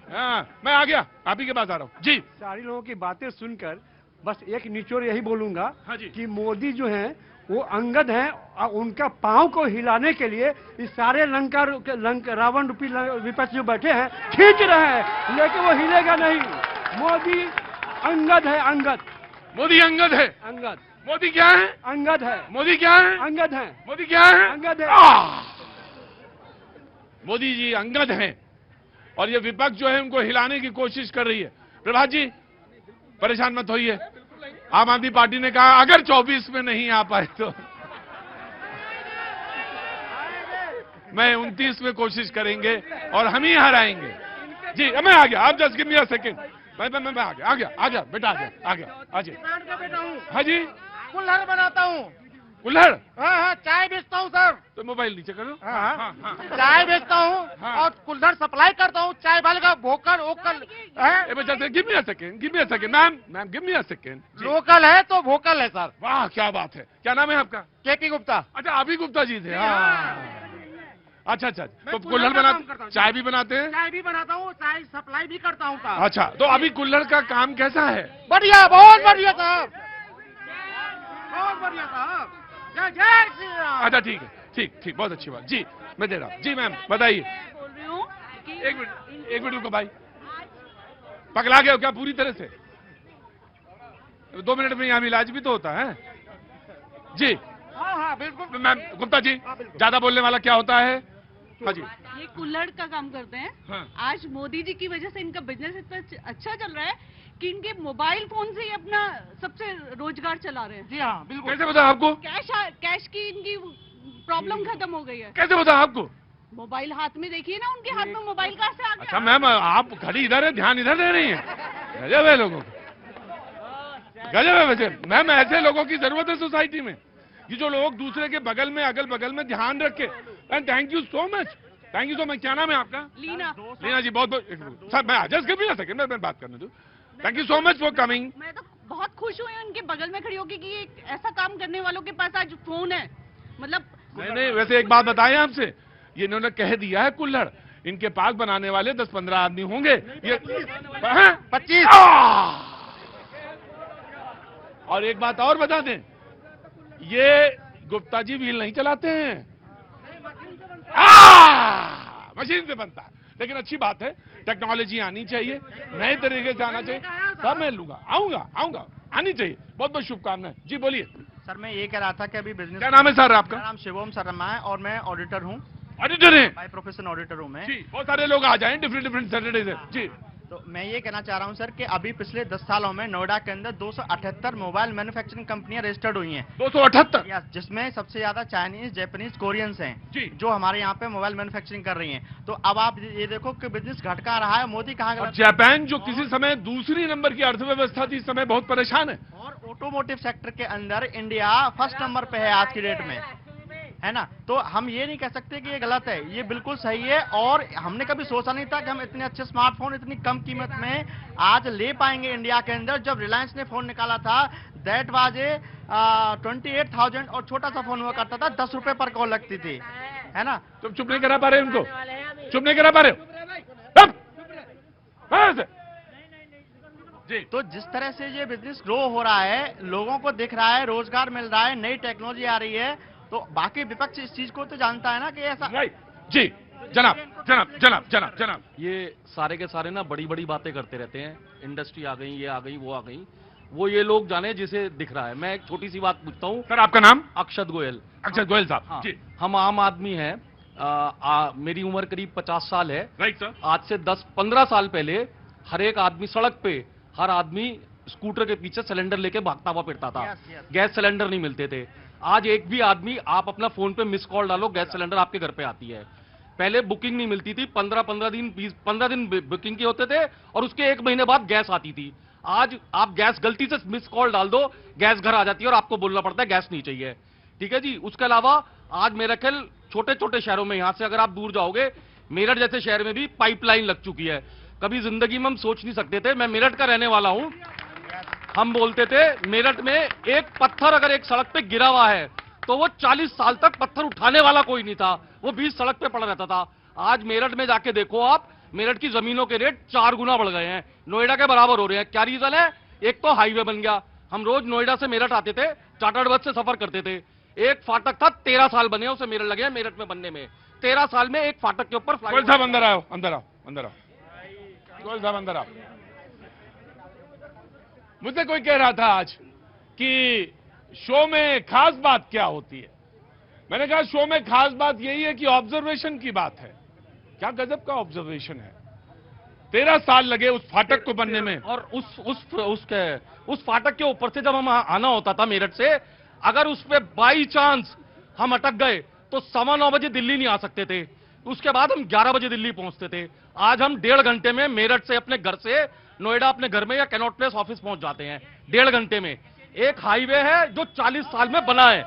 हाँ, मैं आ गया, आप ही के पास आ रहा हूँ जी। सारी लोगों की बातें सुनकर बस एक निचोड़ यही बोलूंगा, हाँ जी, कि मोदी जो हैं वो अंगद हैं, और उनका पांव को हिलाने के लिए इस सारे रावण रूपी विपक्ष जो बैठे हैं खींच रहे हैं, लेकिन वो हिलेगा नहीं। मोदी अंगद है, अंगद। मोदी अंगद है। अंगद। मोदी क्या है? अंगद है। मोदी क्या है? अंगद है। मोदी क्या है? अंगद है। मोदी जी अंगद हैं, और ये विपक्ष जो है उनको हिलाने की कोशिश कर रही है। प्रभात जी परेशान मत होइए, आम आदमी पार्टी ने कहा अगर 24 में नहीं आ पाए तो मैं 29 में कोशिश करेंगे और हम ही हराएंगे। जी मैं आ गया, आप just give me a second. मैं आ गया बेटा, आ गया आज। हाँ जी, कुल्हड़ बनाता हूँ। कुल्हड़? हाँ, चाय बेचता हूँ सर। तो मोबाइल नीचे करो। हाँ, चाय बेचता हूँ और कुल्हड़ सप्लाई करता हूँ। चाय वाले का भोकल ओकल है। Give me a second ma'am give me a second. Local है तो भोकल है सर। वाह क्या बात है, क्या नाम है आपका? केपी गुप्ता। अच्छा अभी गुप्ता जी थे। अच्छा, तो कुल्हड़ बनाते, चाय भी बनाते हैं? चाय भी बनाता हूँ, चाय सप्लाई भी करता हूँ। अच्छा, तो अभी कुल्हड़ का काम कैसा है? बढ़िया, बहुत बढ़िया साहब, बहुत बढ़िया साहब। जय श्री राम। अच्छा ठीक है, ठीक, बहुत अच्छी बात जी, मैं दे रहा हूँ जी। मैम बताइए। बोल रही हूँ कि एक मिनट रुको भाई, पगला गए हो क्या पूरी तरह से? 2 मिनट में यहाँ इलाज भी तो होता है जी। हाँ बिल्कुल मैम गुप्ता जी, ज्यादा बोलने वाला क्या होता है? हाँ जी, ये कुल्हड़ का काम करते हैं। हाँ। आज मोदी जी की वजह से इनका बिजनेस इतना अच्छा चल रहा है कि इनके मोबाइल फोन से ही अपना सबसे रोजगार चला रहे हैं। जी हाँ, बिल्कुल। कैसे पता आपको? कैश की इनकी प्रॉब्लम खत्म हो गई है। कैसे पता आपको? मोबाइल हाथ में देखिए ना, उनके हाथ में मोबाइल कहाँ से आ गया? अच्छा मैम, आप खड़ी इधर है, ध्यान इधर दे रही हैं। गजब है लोगों को, गजब है। वैसे मैम ऐसे लोगों की जरूरत है सोसाइटी में, ये जो लोग दूसरे के बगल में अगल बगल में ध्यान रखे। And thank you so much, thank you so much. क्या नाम है आपका? लीना। लीना जी, बहुत बहुत सर, मैं just give me a second, मैं बात करने दूं। Thank you so much for coming. मैं तो बहुत खुश हुई उनके बगल में खड़ी होगी कि एक ऐसा काम करने वालों के पास आज फोन है। मतलब नहीं, वैसे एक बात बताएं आपसे, ये इन्होंने कह दिया है कुल्हड़, इनके पास बनाने वाले 10-15 आदमी होंगे। ये 25। और एक बात और बता दें, ये गुप्ता जी व्हील नहीं चलाते हैं, मशीन से बनता है। लेकिन अच्छी बात है, टेक्नोलॉजी आनी चाहिए, नए तरीके से आना चाहिए। सब मैं लूंगा, आऊंगा, आनी चाहिए। बहुत बहुत शुभकामनाएं। जी बोलिए सर। मैं ये कह रहा था कि अभी बिजनेस। क्या नाम है सर आपका? मेरा नाम शिवम शर्मा है और मैं ऑडिटर हूँ। ऑडिटर हैं? बाय प्रोफेशन ऑडिटर हूँ मैं। जी, बहुत सारे लोग आ जाएं डिफरेंट सैटरडे से। जी, तो मैं ये कहना चाह रहा हूँ सर कि अभी पिछले 10 सालों में नोएडा के अंदर 278 मोबाइल मैन्युफैक्चरिंग कंपनियां रजिस्टर्ड हुई हैं। 278? जिसमें सबसे ज्यादा चाइनीज, जापानीज, कोरियंस हैं जी, जो हमारे यहाँ पे मोबाइल मैन्युफैक्चरिंग कर रही हैं। तो अब आप ये देखो कि बिजनेस घटका रहा है। मोदी कहाँ गया? जापान जो किसी समय दूसरी नंबर की अर्थव्यवस्था थी, इस समय बहुत परेशान है। और ऑटोमोटिव सेक्टर के अंदर इंडिया फर्स्ट नंबर पे है आज की डेट में, है ना। तो हम ये नहीं कह सकते कि ये गलत है, ये बिल्कुल सही है। और हमने कभी सोचा नहीं था कि हम इतने अच्छे स्मार्टफोन इतनी कम कीमत में आज ले पाएंगे इंडिया के अंदर। जब रिलायंस ने फोन निकाला था, दैट वाज 28,000 और छोटा सा फोन हुआ करता था, 10 रुपए पर कॉल लगती थी, है ना। तुम चुप नहीं करा पा रहे उनको, चुप नहीं करा पा रहे जी। तो जिस तरह से ये बिजनेस ग्रो हो रहा है, लोगों को दिख रहा है, रोजगार मिल रहा है, नई टेक्नोलॉजी आ रही है, तो बाकी विपक्ष इस चीज को तो जानता है ना कि ऐसा। जी जनाब, जनाब, जनाब, जनाब, जनाब। ये सारे के सारे ना बड़ी बड़ी बातें करते रहते हैं, इंडस्ट्री आ गई, ये आ गई, वो आ गई। वो ये लोग जाने जिसे दिख रहा है। मैं एक छोटी सी बात पूछता हूँ। सर आपका नाम? अक्षत गोयल। अक्षत गोयल साहब। हाँ, जी। हम आम आदमी हैं। मेरी उम्र करीब 50 साल है। Right sir. आज से 10-15 साल पहले हर एक आदमी सड़क पे, हर आदमी स्कूटर के पीछे सिलेंडर लेके भागता हुआ फिरता था। गैस सिलेंडर नहीं मिलते थे। आज एक भी आदमी, आप अपना फोन पे मिस कॉल डालो, गैस सिलेंडर आपके घर पे आती है। पहले बुकिंग नहीं मिलती थी, 15 दिन बुकिंग के होते थे और उसके 1 महीने बाद गैस आती थी। आज आप गैस गलती से मिस कॉल डाल दो, गैस घर आ जाती है और आपको बोलना पड़ता है गैस नहीं चाहिए। ठीक है जी। उसके अलावा आज मेरा ख्याल छोटे छोटे शहरों में, यहां से अगर आप दूर जाओगे, मेरठ जैसे शहर में भी पाइपलाइन लग चुकी है। कभी जिंदगी में हम सोच नहीं सकते थे। मैं मेरठ का रहने वाला हूं। हम बोलते थे मेरठ में एक पत्थर अगर एक सड़क पे गिरा हुआ है तो वो 40 साल तक पत्थर उठाने वाला कोई नहीं था, वो 20 सड़क पे पड़ा रहता था। आज मेरठ में जाके देखो आप, मेरठ की जमीनों के रेट 4 गुना बढ़ गए हैं, नोएडा के बराबर हो रहे हैं। क्या रीजन है? एक तो हाईवे बन गया। हम रोज नोएडा से मेरठ आते थे, चार्टर्ड बस से सफर करते थे। एक फाटक था, 13 साल बने उसे मेरठ लगे मेरठ में बनने में। 13 साल में एक फाटक के ऊपर गोयल साहब अंदर आओ, अंदर आओ, अंदर आओ। गोयल साहब अंदर आओ। मुझसे कोई कह रहा था आज कि शो में खास बात क्या होती है। मैंने कहा शो में खास बात यही है कि ऑब्जर्वेशन की बात है। क्या गजब का ऑब्जर्वेशन है। 13 साल लगे उस फाटक को बनने में। और उस फाटक के ऊपर से जब हम आना होता था मेरठ से, अगर उस पे बाई चांस हम अटक गए तो 9:15 बजे दिल्ली नहीं आ सकते थे। उसके बाद हम 11 बजे दिल्ली पहुंचते थे। आज हम 1.5 घंटे में मेरठ से अपने घर से नोएडा अपने घर में या कैनॉट प्लेस ऑफिस पहुंच जाते हैं 1.5 घंटे में। एक हाईवे है जो 40 साल में बना है,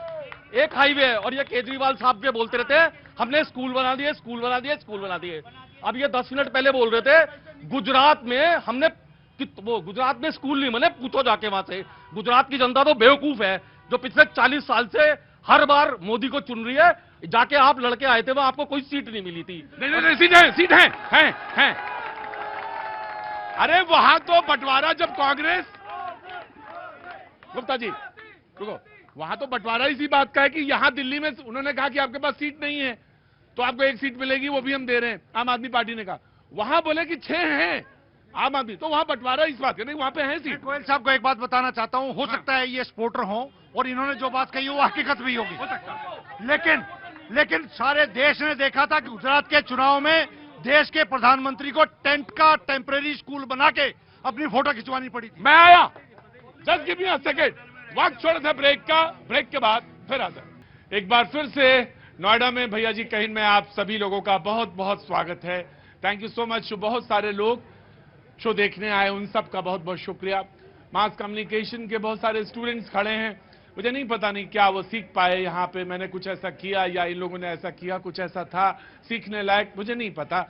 एक हाईवे है। और ये केजरीवाल साहब के बोलते रहते हैं हमने स्कूल बना दिए, स्कूल बना दिए, स्कूल बना दिए। अब ये 10 मिनट पहले बोल रहे थे गुजरात में हमने, वो गुजरात में स्कूल नहीं बने, पूछो जाके वहां से। गुजरात की जनता तो बेवकूफ है जो पिछले 40 साल से हर बार मोदी को चुन रही है। जाके आप लड़के आए थे, वहां आपको कोई सीट नहीं मिली थी। नहीं, सीट है। अरे वहां तो बंटवारा जब कांग्रेस, गुप्ता जी रुको, वहां तो बंटवारा इसी बात का है कि यहां दिल्ली में उन्होंने कहा कि आपके पास सीट नहीं है तो आपको 1 सीट मिलेगी, वो भी हम दे रहे हैं। आम आदमी पार्टी ने कहा, वहां बोले कि 6 हैं आम आदमी, तो वहां बंटवारा इस बात का नहीं, वहां पे है सीट। गोयल साहब को एक बात बताना चाहता हूं, हो सकता है ये सपोर्टर हो और इन्होंने जो बात कही वो हकीकत भी होगी, लेकिन सारे देश ने देखा था कि गुजरात के चुनाव में देश के प्रधानमंत्री को टेंट का टेम्परेरी स्कूल बना के अपनी फोटो खिंचवानी पड़ी थी। मैं आया, just give me a second, वक्त छोड़ा था ब्रेक का, ब्रेक के बाद फिर आता। एक बार फिर से नोएडा में भैया जी कहीं में आप सभी लोगों का बहुत बहुत स्वागत है। Thank you so much. बहुत सारे लोग शो देखने आए, उन सब का बहुत बहुत शुक्रिया। मास कम्युनिकेशन के बहुत सारे स्टूडेंट्स खड़े हैं, मुझे नहीं पता नहीं क्या वो सीख पाए यहाँ पे, मैंने कुछ ऐसा किया या इन लोगों ने ऐसा किया, कुछ ऐसा था सीखने लायक, मुझे नहीं पता,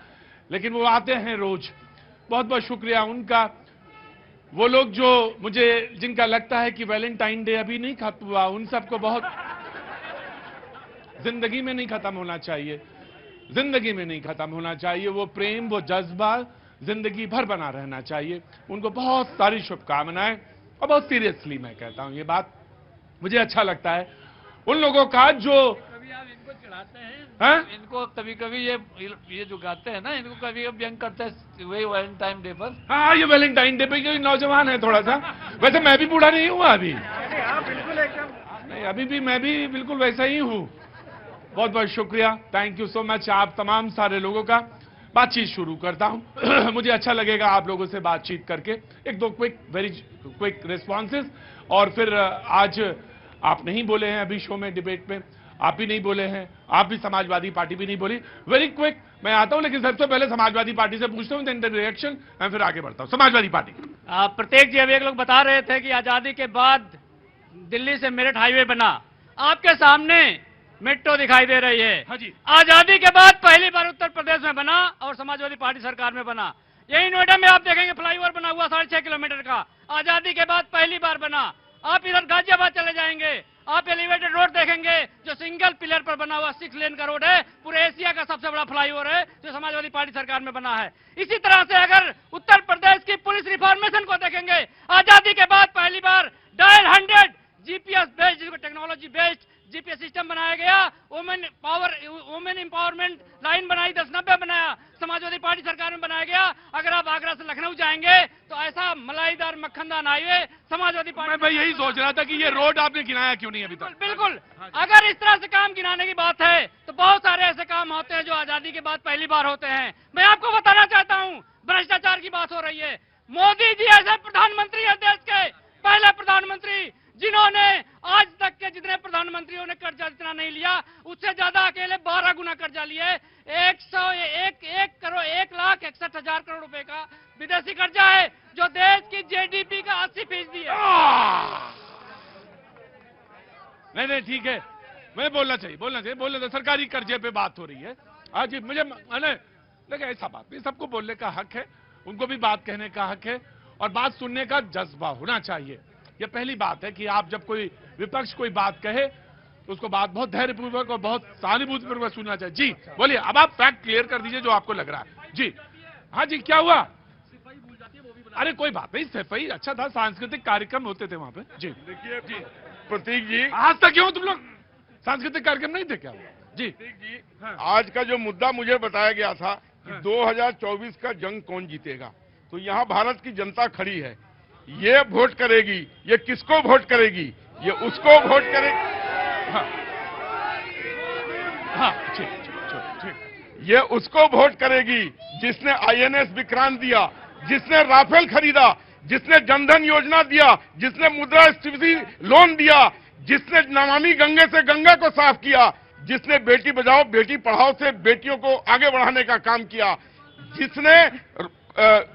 लेकिन वो आते हैं रोज, बहुत बहुत शुक्रिया उनका। वो लोग जो मुझे जिनका लगता है कि वैलेंटाइन डे अभी नहीं खत्म हुआ, उन सबको बहुत जिंदगी में नहीं खत्म होना चाहिए, जिंदगी में नहीं खत्म होना चाहिए वो प्रेम, वो जज्बा जिंदगी भर बना रहना चाहिए। उनको बहुत सारी शुभकामनाएं। और बहुत सीरियसली मैं कहता हूं ये बात, मुझे अच्छा लगता है उन लोगों का जो कभी आप इनको चढ़ाते हैं, इनको कभी कभी ये जो गाते हैं ना, इनको कभी कभी व्यंग करते हैं वही वैलेंटाइन डे पर। हाँ, ये वैलेंटाइन डे पे क्योंकि नौजवान है थोड़ा सा, वैसे मैं भी बूढ़ा नहीं हुआ अभी, बिल्कुल एकदम नहीं अभी भी मैं भी बिल्कुल वैसा ही हूँ। बहुत बहुत शुक्रिया, थैंक यू सो मच आप तमाम सारे लोगों का। बातचीत शुरू करता हूं। मुझे अच्छा लगेगा आप लोगों से बातचीत करके, एक दो वेरी क्विक रिस्पॉन्सेज, और फिर आज आप नहीं बोले हैं अभी शो में, डिबेट में आप भी नहीं बोले हैं, आप भी समाजवादी पार्टी भी नहीं बोली, वेरी क्विक मैं आता हूं, लेकिन सबसे पहले समाजवादी पार्टी से पूछता हूं, देन रिएक्शन, मैं फिर आगे बढ़ता हूं। समाजवादी पार्टी। प्रत्येक जी, अभी एक लोग बता रहे थे कि आजादी के बाद दिल्ली से मेरठ हाईवे बना, आपके सामने मेट्रो दिखाई दे रही है। हाँ जी। आजादी के बाद पहली बार उत्तर प्रदेश में बना और समाजवादी पार्टी सरकार में बना। यही नोएडा में आप देखेंगे फ्लाईओवर बना हुआ 6.5 किलोमीटर का, आजादी के बाद पहली बार बना। आप इधर गाजियाबाद चले जाएंगे, आप एलिवेटेड रोड देखेंगे जो सिंगल पिलर पर बना हुआ 6 लेन का रोड है, पूरे एशिया का सबसे बड़ा फ्लाईओवर है जो समाजवादी पार्टी सरकार में बना है। इसी तरह से अगर उत्तर प्रदेश की पुलिस रिफॉर्मेशन को देखेंगे, आजादी के बाद पहली बार डायल 100 जीपीएस बेस्ड, जिसको टेक्नोलॉजी बेस्ड जीपीएस सिस्टम बनाया गया। वुमेन एम्पावरमेंट लाइन बनाई, 1090 बनाया, समाजवादी पार्टी सरकार में बनाया गया। अगर आप आगरा से लखनऊ जाएंगे तो ऐसा मलाईदार मक्खनदार हाईवे समाजवादी पार्टी। मैं यही सोच रहा था कि ये रोड आपने गिनाया क्यों नहीं अभी तक। बिल्कुल, अगर इस तरह से काम गिनाने की बात है तो बहुत सारे ऐसे काम होते हैं जो आजादी के बाद पहली बार होते हैं। मैं आपको बताना चाहता हूं, भ्रष्टाचार की बात हो रही है, मोदी जी ऐसे प्रधानमंत्री है देश के पहले प्रधानमंत्री जिन्होंने आज तक के जितने प्रधानमंत्रियों ने कर्जा जितना नहीं लिया, उससे ज्यादा अकेले 12 गुना कर्जा लिए। 1,61,61,000 करोड़ रुपए का विदेशी कर्जा है जो देश की जीडीपी का 80% है। नहीं ठीक है, मैं बोलना चाहिए, सरकारी कर्जे पे बात हो रही है आज। मुझे लेकिन ऐसा बात नहीं, सबको बोलने का हक है, उनको भी बात कहने का हक है और बात सुनने का जज्बा होना चाहिए। ये पहली बात है कि आप जब कोई विपक्ष कोई बात कहे तो उसको बात बहुत धैर्यपूर्वक और बहुत सहानुभूतिपूर्वक सुनना चाहिए। जी बोलिए, अब आप फैक्ट क्लियर कर दीजिए जो आपको लग रहा है। जी हाँ जी, क्या हुआ? अरे कोई बात नहीं, सफाई अच्छा था, सांस्कृतिक कार्यक्रम होते थे वहां पे। जी देखिए जी, प्रतीक जी, आज तक क्यों तुम लोग सांस्कृतिक कार्यक्रम नहीं थे क्या? जी जी, आज का जो मुद्दा मुझे बताया गया था कि 2024 का जंग कौन जीतेगा, तो यहाँ भारत की जनता खड़ी है, ये वोट करेगी, ये किसको वोट करेगी, ये उसको वोट करेगी। हाँ ठीक। ये उसको वोट करेगी जिसने आईएनएस विक्रांत दिया, जिसने राफेल खरीदा, जिसने जनधन योजना दिया, जिसने मुद्रास्फीति लोन दिया, जिसने नमामि गंगे से गंगा को साफ किया, जिसने बेटी बचाओ बेटी पढ़ाओ से बेटियों को आगे बढ़ाने का काम किया, जिसने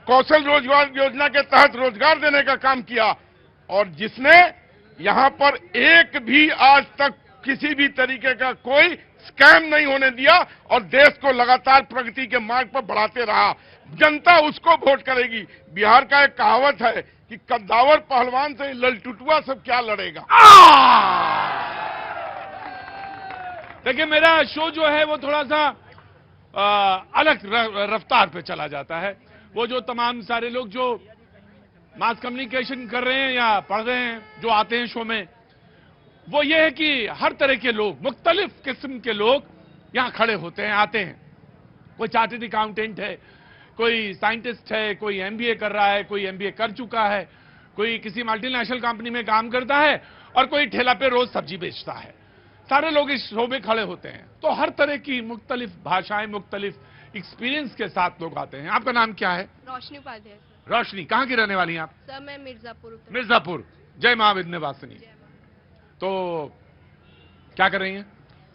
कौशल रोजगार योजना के तहत रोजगार देने का काम किया, और जिसने यहां पर एक भी आज तक किसी भी तरीके का कोई स्कैम नहीं होने दिया और देश को लगातार प्रगति के मार्ग पर बढ़ाते रहा। जनता उसको वोट करेगी। बिहार का एक कहावत है कि कद्दावर पहलवान से ललटुटुआ सब क्या लड़ेगा। देखिए, मेरा शो जो है वो थोड़ा सा अलग रफ्तार पे चला जाता है। वो जो तमाम सारे लोग जो मास कम्युनिकेशन कर रहे हैं या पढ़ रहे हैं, जो आते हैं शो में, वो ये है कि हर तरह के लोग, मुख्तलिफ किस्म के लोग यहां खड़े होते हैं, आते हैं। कोई चार्टर्ड अकाउंटेंट है, कोई साइंटिस्ट है, कोई एमबीए कर रहा है, कोई एमबीए कर चुका है, कोई किसी मल्टीनेशनल कंपनी में काम करता है और कोई ठेला पे रोज सब्जी बेचता है। सारे लोग इस शो में खड़े होते हैं। तो हर तरह की मुख्तलिफ भाषाएं, मुख्तलिफ एक्सपीरियंस के साथ लोग आते हैं। आपका नाम क्या है? रोशनी उपाध्याय। रोशनी, कहाँ की रहने वाली हैं आप? सर मैं मिर्जापुर। मिर्जापुर। जय मां विंध्यवासिनी। तो क्या कर रही हैं?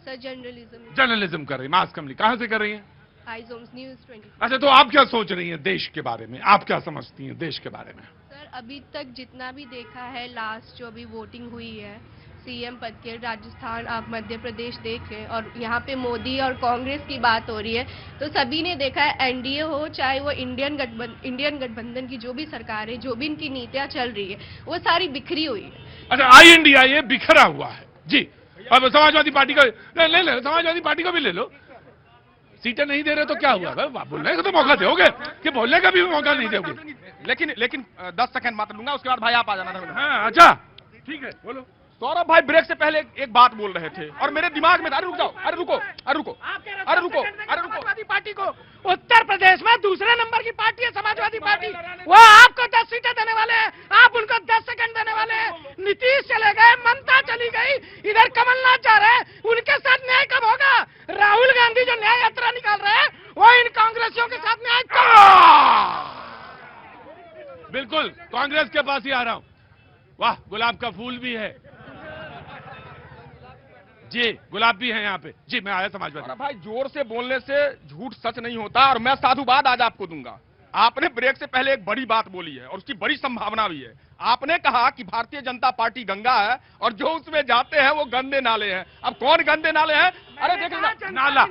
Sir journalism. जर्नलिज्म कर रही हैं, मास कम्युनिटी। कहाँ से कर रही हैं? आइजोम्स न्यूज़ 24। अच्छा, तो आप क्या सोच रही हैं देश के बारे में? आप क्या समझती हैं देश के बारे में? सर अभी तक जितना भी देखा है, लास्ट जो अभी वोटिंग हुई है सीएम पद के, राजस्थान, आप मध्य प्रदेश देख लें, और यहाँ पे मोदी और कांग्रेस की बात हो रही है, तो सभी ने देखा है एनडीए हो चाहे वो इंडियन गठबंधन की जो भी सरकार है, जो भी इनकी नीतियां चल रही है, वो सारी बिखरी हुई है। अच्छा, आई इंडिया ये बिखरा हुआ है जी। अब समाजवादी पार्टी का ले लो, समाजवादी पार्टी को भी ले लो। सीटें नहीं दे रहे तो क्या हुआ? बोलने का तो मौका दोगे कि बोलने का भी मौका नहीं दोगे? लेकिन 10 सेकंड मात्र लूंगा, उसके बाद भाई आप आ जाना था। हाँ, अच्छा ठीक है, बोलो। सौरभ भाई ब्रेक से पहले एक बात बोल रहे थे और मेरे दिमाग में था, अरे रुक जाओ, अरे रुको, अरे रुको, अरे रुको, अरे रुको। समाजवादी पार्टी को उत्तर प्रदेश में दूसरे नंबर की पार्टी है समाजवादी पार्टी, वो आपको 10 सीटें देने वाले हैं, आप उनको 10 सेकंड देने वाले हैं। नीतीश चले गए, ममता चली गई, इधर कमलनाथ जा रहे हैं, उनके साथ न्याय कब होगा? राहुल गांधी जो न्याय यात्रा निकाल रहे हैं, वो इन कांग्रेसियों के साथ न्याय बिल्कुल कांग्रेस के पास ही आ रहा हूं। वाह, गुलाब का फूल भी है जी, गुलाब भी है यहाँ पे जी। मैं आया समाजवादी। भाई जोर से बोलने से झूठ सच नहीं होता, और मैं साधुवाद आज आपको दूंगा। आपने ब्रेक से पहले एक बड़ी बात बोली है और उसकी बड़ी संभावना भी है। आपने कहा कि भारतीय जनता पार्टी गंगा है और जो उसमें जाते हैं वो गंदे नाले हैं। अब कौन गंदे नाले हैं? अरे देखिए, नाला।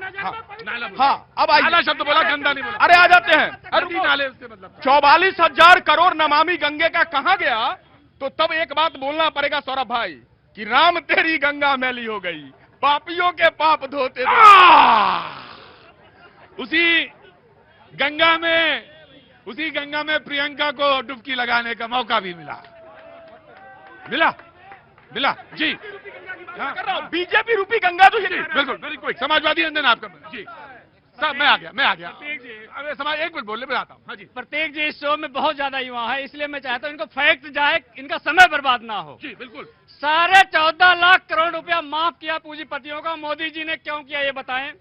हाँ, अब आइए। नाला शब्द बोला, गंदा नहीं बोला। अरे आ जाते हैं। अरे नाले उससे मतलब 44,000 करोड़ नमामि गंगे का कहां गया? तो तब एक बात बोलना पड़ेगा सौरभ भाई कि राम तेरी गंगा मैली हो गई, पापियों के पाप धोते। उसी गंगा में प्रियंका को डुबकी लगाने का मौका भी मिला जी। बीजेपी रूपी गंगा तो बिल्कुल, वेरी क्विक। समाजवादी अंदर आपका जी। सब मैं आ गया। अरे समाज, एक मिनट बोल ले, मैं आता हूँ। हाँ जी। प्रत्येक जी इस शो में बहुत ज्यादा युवा है, इसलिए मैं चाहता हूँ इनको फैक्ट जाए, इनका समय बर्बाद ना हो। जी बिल्कुल। 14.5 लाख करोड़ रुपया माफ किया पूंजीपतियों का, मोदी जी ने क्यों किया ये बताएं।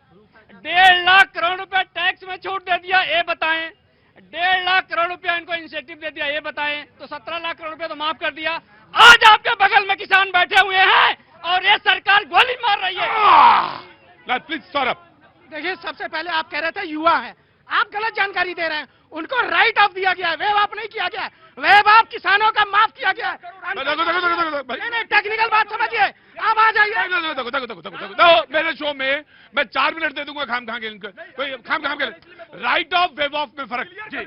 1.5 लाख करोड़ रुपया टैक्स में छूट दे दिया, ये बताएं। 1.5 लाख करोड़ रुपया इनको इंसेंटिव दे दिया, ये बताएं। तो 17 लाख करोड़ रुपया तो माफ कर दिया। आज आपके बगल में किसान बैठे हुए हैं और ये सरकार गोली मार रही है। प्लीज सौरभ। देखिए, सबसे पहले आप कह रहे थे युवा है, आप गलत जानकारी दे रहे हैं। उनको राइट ऑफ दिया गया है, वेव ऑफ नहीं किया गया है। वेव ऑफ किसानों का माफ किया गया है। नहीं, टेक्निकल बात समझिए। आप आ जाइए। मेरे शो में मैं 4 मिनट दे दूंगा खाम के राइट ऑफ वेव ऑफ में फर्क जी।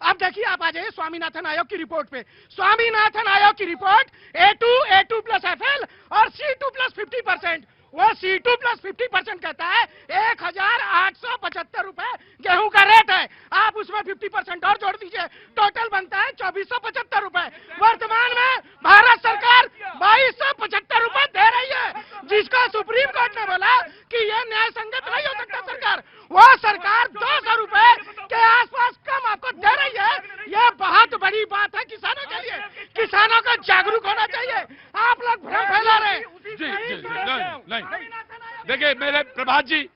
अब देखिए, आप आ जाइए स्वामीनाथन आयोग की रिपोर्ट पे। स्वामीनाथन आयोग की रिपोर्ट A2 प्लस FL और C2 प्लस 50%, वो C2 प्लस 50% कहता है 1,875 रुपए गेहूं का रेट है। आप उसमें 50% और जोड़ दीजिए, टोटल बनता है 2,475 रुपए। वर्तमान में भारत सरकार 2,275 रुपए दे रही है, जिसका सुप्रीम कोर्ट ने बोला कि यह न्याय संगत नहीं हो सकता। सरकार, वो सरकार 200 रुपए के आसपास कम आपको दे रही है। यह बहुत बड़ी बात है किसानों के लिए। किसानों को जागरूक होना चाहिए। आप लोग भ्रम फैला रहे हैं। जी, नहीं। देखिए मेरे प्रभात जी,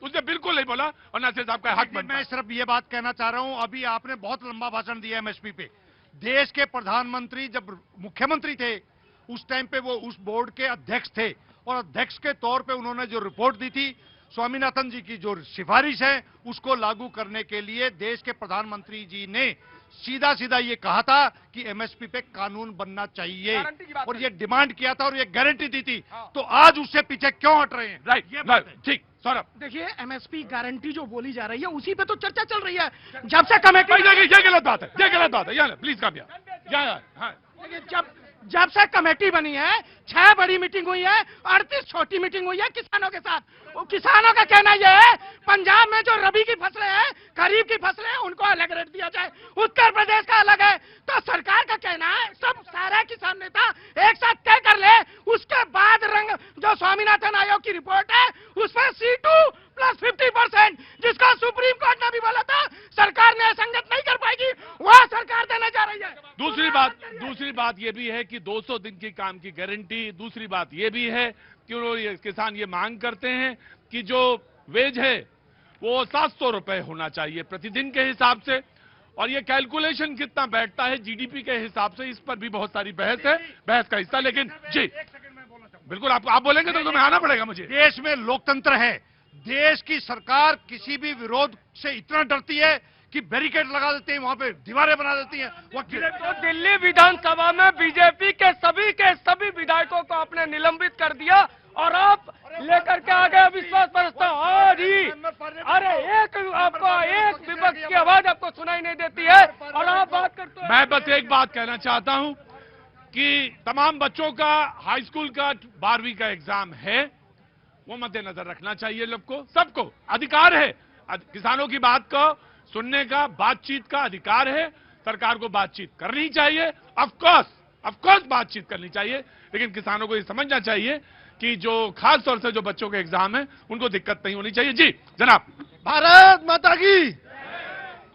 उसने बिल्कुल नहीं बोला, और ना सिर्फ आपका हक बनता है। मैं सिर्फ ये बात कहना चाह रहा हूं, अभी आपने बहुत लंबा भाषण दिया एमएसपी पे। देश के प्रधानमंत्री जब मुख्यमंत्री थे, उस टाइम पे वो उस बोर्ड के अध्यक्ष थे, और अध्यक्ष के तौर पे उन्होंने जो रिपोर्ट दी थी, स्वामीनाथन जी की जो सिफारिश है, उसको लागू करने के लिए देश के प्रधानमंत्री जी ने सीधा ये कहा था कि एमएसपी पे कानून बनना चाहिए, और ये डिमांड किया था और ये गारंटी दी थी। तो आज उससे पीछे क्यों हट रहे हैं? राइट, ठीक। सौरभ, देखिए, एमएसपी गारंटी जो बोली जा रही है, उसी पे तो चर्चा चल रही है। जब से कमेटी, ये गलत बात है, प्लीज काबिया। जब से कमेटी बनी है, 6 बड़ी मीटिंग हुई है, 38 छोटी मीटिंग हुई है किसानों के साथ। वो किसानों का कहना यह है, पंजाब में जो रबी की फसलें हैं, खरीफ की फसलें हैं, उनको अलग रेट दिया जाए, उत्तर प्रदेश का अलग है। तो सरकार का कहना है, सब सारे किसान नेता एक साथ तय कर ले, उसके बाद रंग जो स्वामीनाथन आयोग की रिपोर्ट है, उसमें C2 प्लस 50%, जिसका सुप्रीम कोर्ट ने भी बोला था सरकार न्याय संगत नहीं कर पाएगी, वह सरकार देने जा रही है। दूसरी बात ये भी है कि 200 दिन की काम की गारंटी। दूसरी बात ये भी है कि किसान ये मांग करते हैं कि जो वेज है वो 700 रुपए होना चाहिए प्रतिदिन के हिसाब से। और ये कैलकुलेशन कितना बैठता है जीडीपी के हिसाब से, इस पर भी बहुत सारी बहस है, बहस का हिस्सा। लेकिन जी बिल्कुल आप बोलेंगे तो तुम्हें आना पड़ेगा मुझे। देश में लोकतंत्र है, देश की सरकार किसी भी विरोध से इतना डरती है कि बैरिकेड लगा देते हैं, वहां पे दीवारें बना देती हैं। तो दिल्ली विधानसभा में बीजेपी के सभी विधायकों को आपने निलंबित कर दिया और आप लेकर के आ गए अविश्वास प्रस्ताव। और ही अरे एक विपक्ष की आवाज आपको सुनाई नहीं देती है और आप बात करते हैं। मैं बस एक बात कहना चाहता हूं कि तमाम बच्चों का हाई स्कूल का 12वीं का एग्जाम है, वो मद्देनजर रखना चाहिए। लोग को सबको अधिकार है, किसानों की बात को सुनने का, बातचीत का अधिकार है। सरकार को बातचीत करनी चाहिए, ऑफकोर्स बातचीत करनी चाहिए, लेकिन किसानों को ये समझना चाहिए कि जो खास तौर से जो बच्चों के एग्जाम है उनको दिक्कत नहीं होनी चाहिए। जी जनाब। भारत माता की।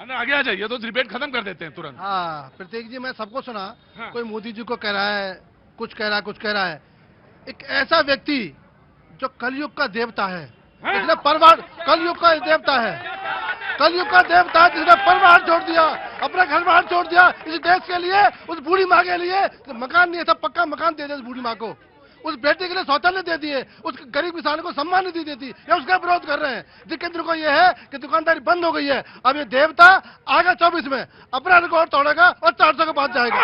आगे आ जाइए तो डिबेट खत्म कर देते हैं तुरंत। हाँ प्रतीक जी, मैं सबको सुना। हाँ। कोई मोदी जी को कह रहा है, कुछ कह रहा है। एक ऐसा व्यक्ति जो कलयुग का देवता है, जिसने परिवार, कलयुग का देवता है, जिसने परिवार छोड़ दिया, अपना घर बार छोड़ दिया इस देश के लिए, उस बूढ़ी माँ के लिए। तो मकान नहीं है, सब पक्का मकान दे दे उस बूढ़ी माँ को, उस बेटे के लिए शौचालय दे दिए, उस गरीब किसानों को सम्मान नहीं देती, या उसका विरोध कर रहे हैं। जितेंद्र को यह है कि दुकानदारी बंद हो गई है, अब ये देवता आएगा 24 में अपना रिकॉर्ड तोड़ेगा और 400 के बाद जाएगा।